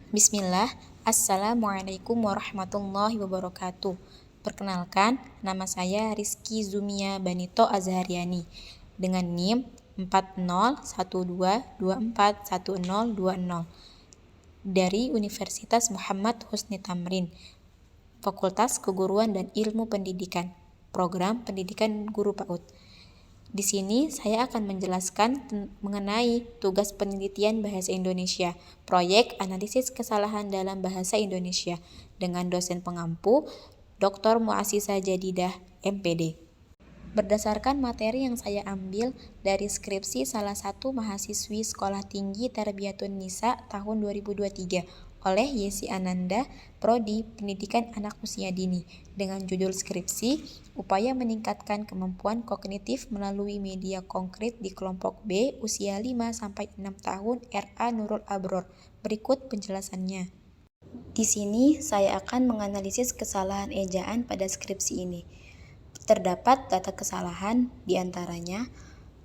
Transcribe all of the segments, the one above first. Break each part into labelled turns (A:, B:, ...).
A: Bismillah, Assalamualaikum warahmatullahi wabarakatuh. Perkenalkan, nama saya Rizky Zumia Banito Azhariani dengan NIM 4012241020 dari Universitas Muhammad Husni Tamrin, Fakultas Keguruan dan Ilmu Pendidikan, Program Pendidikan Guru PAUD. Di sini saya akan menjelaskan mengenai tugas penelitian bahasa Indonesia, proyek analisis kesalahan dalam bahasa Indonesia dengan dosen pengampu Dr. Muassisah Jadidah, MPD. Berdasarkan materi yang saya ambil dari skripsi salah satu mahasiswi Sekolah Tinggi Tarbiyatun Nisa tahun 2023 oleh Yesi Ananda, Prodi Pendidikan Anak Usia Dini, dengan judul skripsi Upaya Meningkatkan Kemampuan Kognitif Melalui Media Konkret di Kelompok B Usia 5-6 tahun RA Nurul Abror. Berikut penjelasannya. Di sini saya akan menganalisis kesalahan ejaan pada skripsi ini. Terdapat data kesalahan diantaranya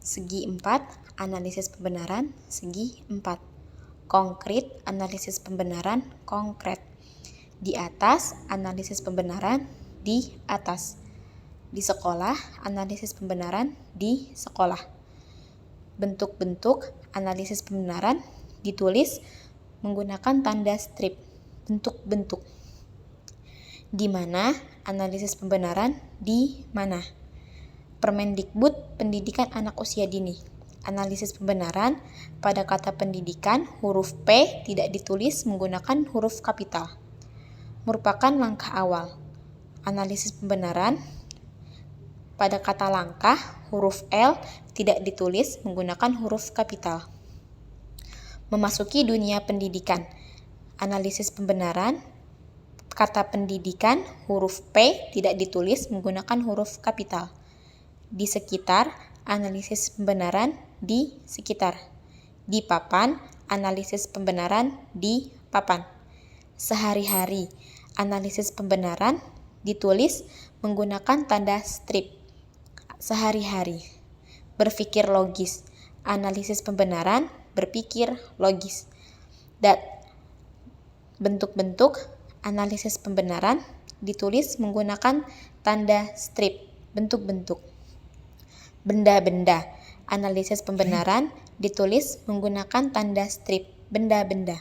A: segi 4, analisis pembenaran, segi 4. Konkret, analisis pembenaran, konkret. Di atas, analisis pembenaran, di atas. Di sekolah, analisis pembenaran, di sekolah. Bentuk-bentuk analisis pembenaran ditulis menggunakan tanda strip, bentuk-bentuk. Di mana analisis pembenaran di mana. Permendikbud Pendidikan Anak Usia Dini. Analisis pembenaran pada kata pendidikan huruf P tidak ditulis menggunakan huruf kapital. Merupakan langkah awal. Analisis pembenaran pada kata langkah huruf L tidak ditulis menggunakan huruf kapital. Memasuki dunia pendidikan. Analisis pembenaran kata pendidikan huruf P tidak ditulis menggunakan huruf kapital. Di sekitar, analisis pembenaran di sekitar. Di papan, analisis pembenaran di papan. Sehari-hari, analisis pembenaran ditulis menggunakan tanda strip. Sehari-hari. Berpikir logis, analisis pembenaran berpikir logis. Bentuk-bentuk analisis pembenaran ditulis menggunakan tanda strip, bentuk-bentuk. Benda-benda analisis pembenaran ditulis menggunakan tanda strip, benda-benda.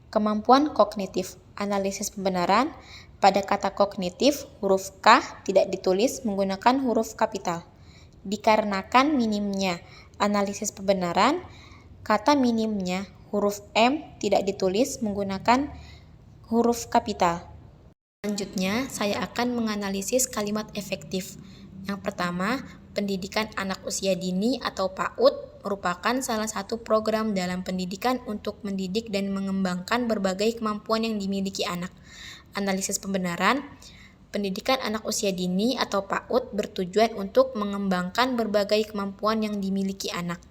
A: Kemampuan kognitif analisis pembenaran pada kata kognitif huruf K tidak ditulis menggunakan huruf kapital. Dikarenakan minimnya analisis pembenaran, kata minimnya huruf M tidak ditulis menggunakan huruf kapital. Selanjutnya, saya akan menganalisis kalimat efektif. Yang pertama, pendidikan anak usia dini atau PAUD merupakan salah satu program dalam pendidikan untuk mendidik dan mengembangkan berbagai kemampuan yang dimiliki anak. Analisis pembenaran, pendidikan anak usia dini atau PAUD bertujuan untuk mengembangkan berbagai kemampuan yang dimiliki anak.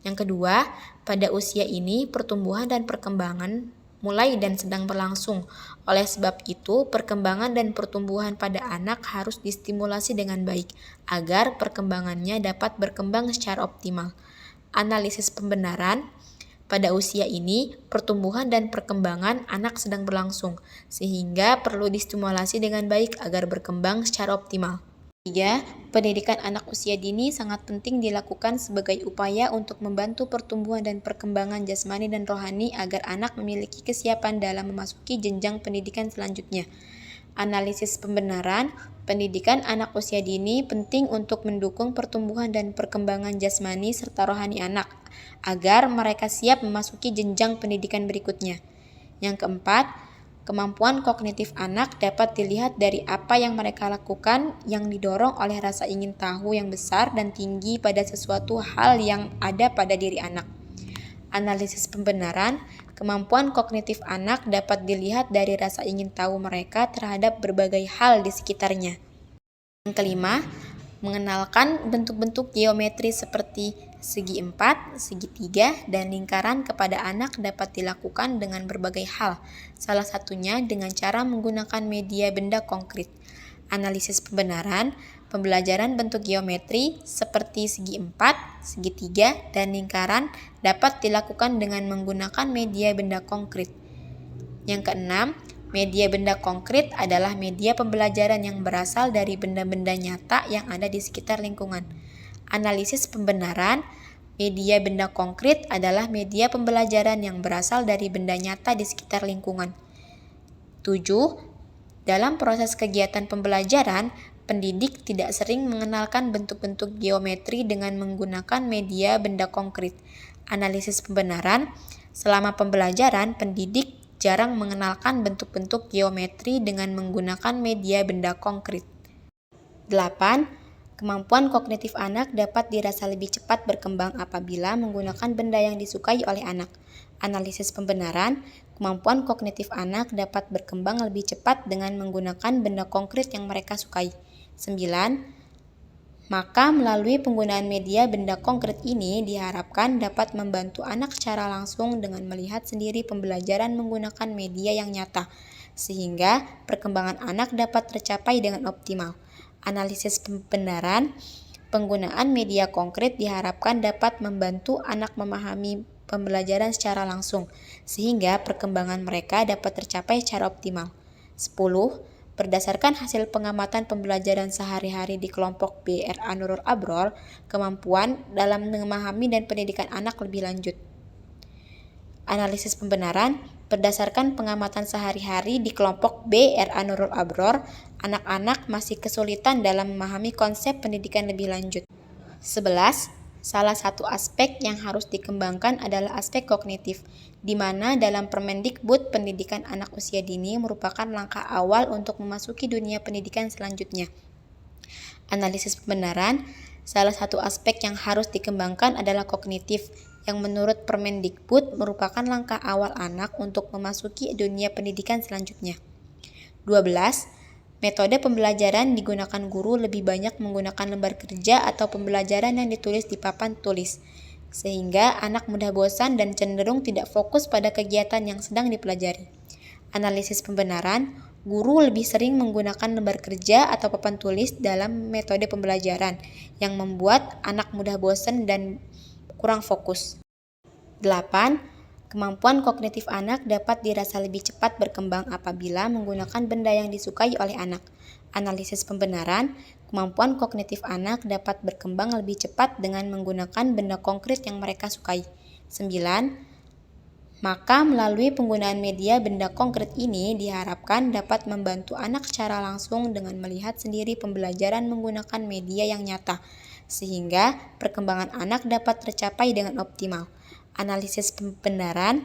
A: Yang kedua, pada usia ini pertumbuhan dan perkembangan mulai dan sedang berlangsung. Oleh sebab itu, perkembangan dan pertumbuhan pada anak harus distimulasi dengan baik agar perkembangannya dapat berkembang secara optimal. Analisis pembenaran, pada usia ini pertumbuhan dan perkembangan anak sedang berlangsung, sehingga perlu distimulasi dengan baik agar berkembang secara optimal. 3. Pendidikan anak usia dini sangat penting dilakukan sebagai upaya untuk membantu pertumbuhan dan perkembangan jasmani dan rohani agar anak memiliki kesiapan dalam memasuki jenjang pendidikan selanjutnya. Analisis pembenaran, pendidikan anak usia dini penting untuk mendukung pertumbuhan dan perkembangan jasmani serta rohani anak agar mereka siap memasuki jenjang pendidikan berikutnya. Yang keempat, kemampuan kognitif anak dapat dilihat dari apa yang mereka lakukan yang didorong oleh rasa ingin tahu yang besar dan tinggi pada sesuatu hal yang ada pada diri anak. Analisis pembenaran, kemampuan kognitif anak dapat dilihat dari rasa ingin tahu mereka terhadap berbagai hal di sekitarnya. Yang kelima, mengenalkan bentuk-bentuk geometri seperti segi 4, segi 3, dan lingkaran kepada anak dapat dilakukan dengan berbagai hal, salah satunya dengan cara menggunakan media benda konkret. Analisis pembenaran, pembelajaran bentuk geometri seperti segi 4, segitiga, dan lingkaran dapat dilakukan dengan menggunakan media benda konkret. Yang keenam, media benda konkret adalah media pembelajaran yang berasal dari benda-benda nyata yang ada di sekitar lingkungan. Analisis pembenaran, media benda konkret adalah media pembelajaran yang berasal dari benda nyata di sekitar lingkungan. 7. Dalam proses kegiatan pembelajaran, pendidik tidak sering mengenalkan bentuk-bentuk geometri dengan menggunakan media benda konkret. Analisis pembenaran, selama pembelajaran, pendidik jarang mengenalkan bentuk-bentuk geometri dengan menggunakan media benda konkret. 8. Kemampuan kognitif anak dapat dirasa lebih cepat berkembang apabila menggunakan benda yang disukai oleh anak. Analisis pembenaran, kemampuan kognitif anak dapat berkembang lebih cepat dengan menggunakan benda konkret yang mereka sukai. 9. Maka melalui penggunaan media benda konkret ini diharapkan dapat membantu anak secara langsung dengan melihat sendiri pembelajaran menggunakan media yang nyata, sehingga perkembangan anak dapat tercapai dengan optimal. Analisis pembenaran, penggunaan media konkret diharapkan dapat membantu anak memahami pembelajaran secara langsung, sehingga perkembangan mereka dapat tercapai secara optimal. 10. Berdasarkan hasil pengamatan pembelajaran sehari-hari di kelompok B R.A. Nurul Abror, kemampuan dalam memahami dan pendidikan anak lebih lanjut. Analisis pembenaran, berdasarkan pengamatan sehari-hari di kelompok B R.A. Nurul Abror, anak-anak masih kesulitan dalam memahami konsep pendidikan lebih lanjut. 11. Salah satu aspek yang harus dikembangkan adalah aspek kognitif, di mana dalam Permendikbud pendidikan anak usia dini merupakan langkah awal untuk memasuki dunia pendidikan selanjutnya. Analisis pembenaran, salah satu aspek yang harus dikembangkan adalah kognitif, yang menurut Permendikbud merupakan langkah awal anak untuk memasuki dunia pendidikan selanjutnya. 12. Metode pembelajaran digunakan guru lebih banyak menggunakan lembar kerja atau pembelajaran yang ditulis di papan tulis, sehingga anak mudah bosan dan cenderung tidak fokus pada kegiatan yang sedang dipelajari. Analisis pembenaran, guru lebih sering menggunakan lembar kerja atau papan tulis dalam metode pembelajaran, yang membuat anak mudah bosan dan kurang fokus. 8. Kemampuan kognitif anak dapat dirasa lebih cepat berkembang apabila menggunakan benda yang disukai oleh anak. Analisis pembenaran, kemampuan kognitif anak dapat berkembang lebih cepat dengan menggunakan benda konkret yang mereka sukai. 9. Maka melalui penggunaan media benda konkret ini diharapkan dapat membantu anak secara langsung dengan melihat sendiri pembelajaran menggunakan media yang nyata, sehingga perkembangan anak dapat tercapai dengan optimal. Analisis pembenaran,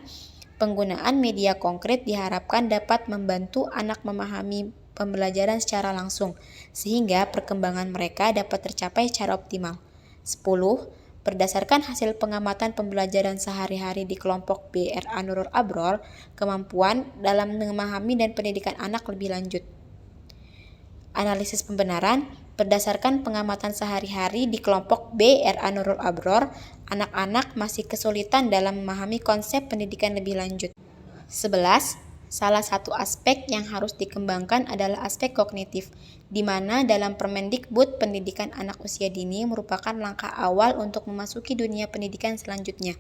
A: penggunaan media konkret diharapkan dapat membantu anak memahami pembelajaran secara langsung, sehingga perkembangan mereka dapat tercapai secara optimal. 10. Berdasarkan hasil pengamatan pembelajaran sehari-hari di kelompok B R.A. Nurul Abror, kemampuan dalam memahami dan pendidikan anak lebih lanjut. Analisis pembenaran, berdasarkan pengamatan sehari-hari di kelompok B R.A. Nurul Abror, anak-anak masih kesulitan dalam memahami konsep pendidikan lebih lanjut. 11. Salah satu aspek yang harus dikembangkan adalah aspek kognitif, di mana dalam Permendikbud pendidikan anak usia dini merupakan langkah awal untuk memasuki dunia pendidikan selanjutnya.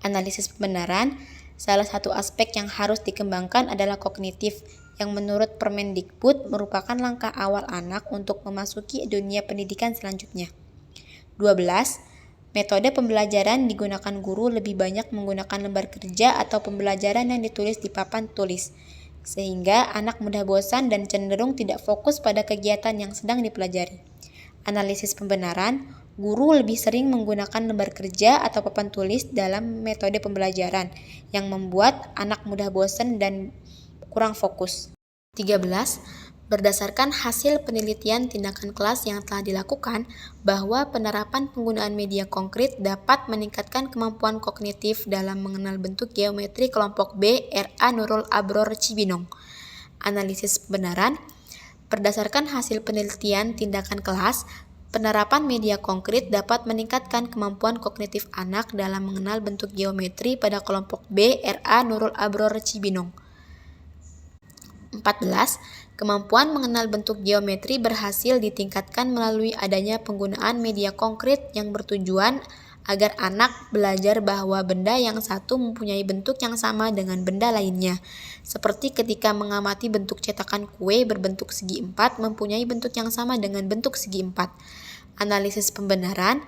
A: Analisis pembenaran, salah satu aspek yang harus dikembangkan adalah kognitif, yang menurut Permendikbud merupakan langkah awal anak untuk memasuki dunia pendidikan selanjutnya. 12. Metode pembelajaran digunakan guru lebih banyak menggunakan lembar kerja atau pembelajaran yang ditulis di papan tulis, sehingga anak mudah bosan dan cenderung tidak fokus pada kegiatan yang sedang dipelajari. Analisis pembenaran, guru lebih sering menggunakan lembar kerja atau papan tulis dalam metode pembelajaran, yang membuat anak mudah bosan dan kurang fokus. 13. Berdasarkan hasil penelitian tindakan kelas yang telah dilakukan, bahwa penerapan penggunaan media konkret dapat meningkatkan kemampuan kognitif dalam mengenal bentuk geometri kelompok B R.A. Nurul Abror Cibinong. Analisis pembenaran, berdasarkan hasil penelitian tindakan kelas, penerapan media konkret dapat meningkatkan kemampuan kognitif anak dalam mengenal bentuk geometri pada kelompok B R.A. Nurul Abror Cibinong. 14. Kemampuan mengenal bentuk geometri berhasil ditingkatkan melalui adanya penggunaan media konkret yang bertujuan agar anak belajar bahwa benda yang satu mempunyai bentuk yang sama dengan benda lainnya. Seperti ketika mengamati bentuk cetakan kue berbentuk segi empat mempunyai bentuk yang sama dengan bentuk segi empat. Analisis pembenaran.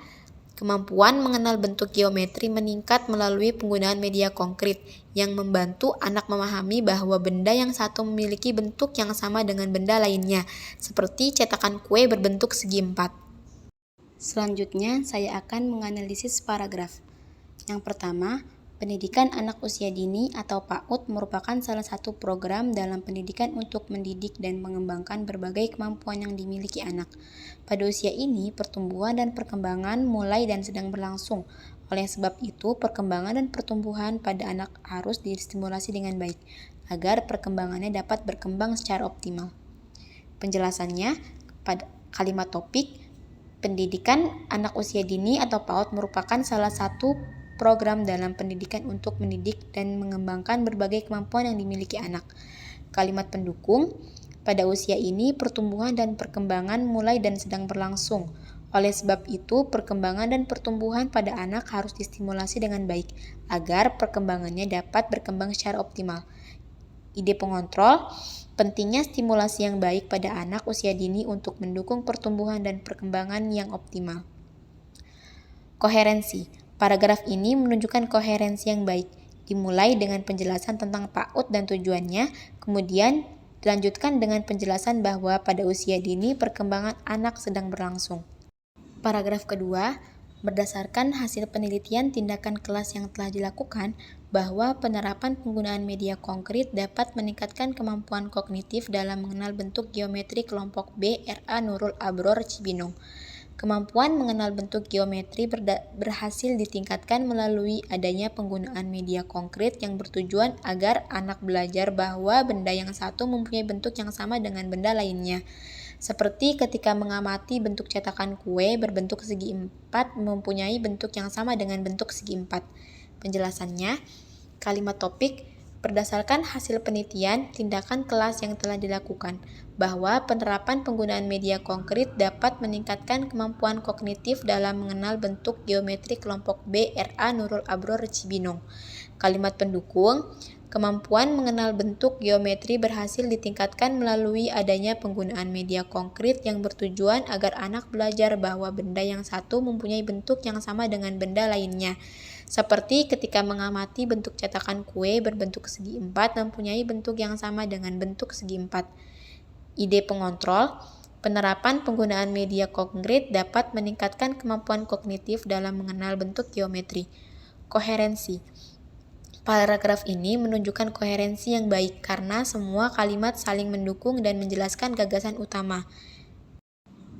A: Kemampuan mengenal bentuk geometri meningkat melalui penggunaan media konkret yang membantu anak memahami bahwa benda yang satu memiliki bentuk yang sama dengan benda lainnya, seperti cetakan kue berbentuk segi empat. Selanjutnya, saya akan menganalisis paragraf. Yang pertama, pendidikan anak usia dini atau PAUD merupakan salah satu program dalam pendidikan untuk mendidik dan mengembangkan berbagai kemampuan yang dimiliki anak. Pada usia ini, pertumbuhan dan perkembangan mulai dan sedang berlangsung. Oleh sebab itu, perkembangan dan pertumbuhan pada anak harus distimulasi dengan baik, agar perkembangannya dapat berkembang secara optimal. Penjelasannya, pada kalimat topik, pendidikan anak usia dini atau PAUD merupakan salah satu program dalam pendidikan untuk mendidik dan mengembangkan berbagai kemampuan yang dimiliki anak. Kalimat pendukung, pada usia ini pertumbuhan dan perkembangan mulai dan sedang berlangsung. Oleh sebab itu, perkembangan dan pertumbuhan pada anak harus distimulasi dengan baik, agar perkembangannya dapat berkembang secara optimal. Ide pengontrol, pentingnya stimulasi yang baik pada anak usia dini untuk mendukung pertumbuhan dan perkembangan yang optimal. Koherensi. Paragraf ini menunjukkan koherensi yang baik, dimulai dengan penjelasan tentang PAUD dan tujuannya, kemudian dilanjutkan dengan penjelasan bahwa pada usia dini perkembangan anak sedang berlangsung. Paragraf kedua, berdasarkan hasil penelitian tindakan kelas yang telah dilakukan, bahwa penerapan penggunaan media konkret dapat meningkatkan kemampuan kognitif dalam mengenal bentuk geometri kelompok B RA Nurul Abror Cibinong. Kemampuan mengenal bentuk geometri berhasil ditingkatkan melalui adanya penggunaan media konkret yang bertujuan agar anak belajar bahwa benda yang satu mempunyai bentuk yang sama dengan benda lainnya. Seperti ketika mengamati bentuk cetakan kue berbentuk segi empat mempunyai bentuk yang sama dengan bentuk segi empat. Penjelasannya, kalimat topik, berdasarkan hasil penelitian tindakan kelas yang telah dilakukan, bahwa penerapan penggunaan media konkret dapat meningkatkan kemampuan kognitif dalam mengenal bentuk geometri kelompok B RA Nurul Abror Cibinong. Kalimat pendukung, kemampuan mengenal bentuk geometri berhasil ditingkatkan melalui adanya penggunaan media konkret yang bertujuan agar anak belajar bahwa benda yang satu mempunyai bentuk yang sama dengan benda lainnya. Seperti ketika mengamati bentuk cetakan kue berbentuk segi empat mempunyai bentuk yang sama dengan bentuk segi empat. Ide pengontrol, penerapan penggunaan media konkret dapat meningkatkan kemampuan kognitif dalam mengenal bentuk geometri. Koherensi. Paragraf ini menunjukkan koherensi yang baik karena semua kalimat saling mendukung dan menjelaskan gagasan utama.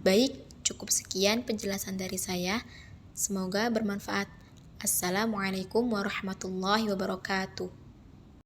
A: Baik, cukup sekian penjelasan dari saya. Semoga bermanfaat. Assalamualaikum warahmatullahi wabarakatuh.